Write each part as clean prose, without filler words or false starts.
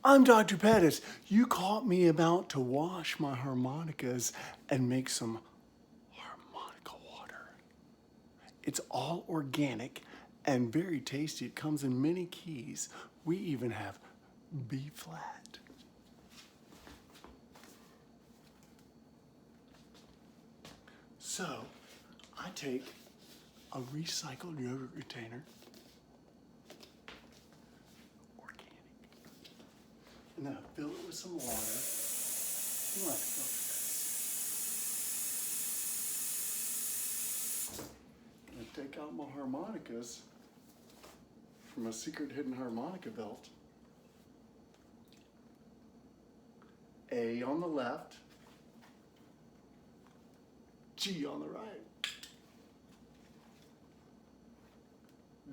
I'm Dr. Pettis. You caught me about to wash my harmonicas and make some harmonica water. It's all organic and very tasty. It comes in many keys. We even have B flat. So, I take a recycled yogurt container, organic, and then I fill it with some water. You don't have to filter this. And I take out my harmonicas from my secret hidden harmonica belt. A on the left, G on the right,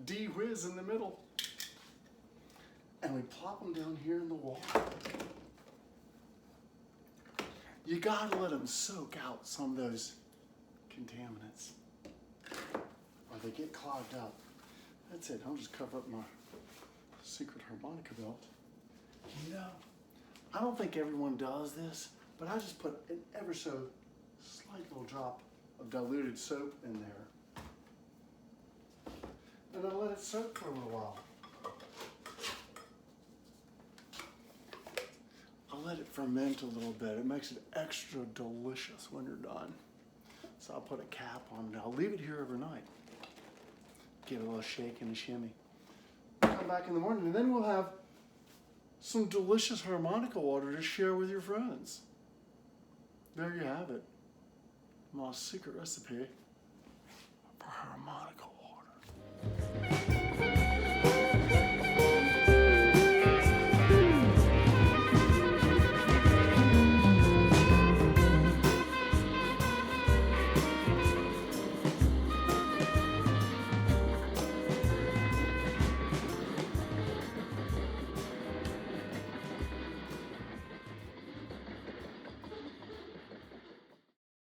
D whiz in the middle. And we plop them down here in the water. You gotta let them soak out some of those contaminants or they get clogged up. That's it, I'll just cover up my secret harmonica belt. You know, I don't think everyone does this, but I just put an ever so slight little drop of diluted soap in there. And I let it soak for a little while. I'll let it ferment a little bit. It makes it extra delicious when you're done. So I'll put a cap on it. I'll leave it here overnight. Give it a little shake and a shimmy. Come back in the morning and then we'll have some delicious harmonica water to share with your friends. There you have it. My secret recipe for harmonica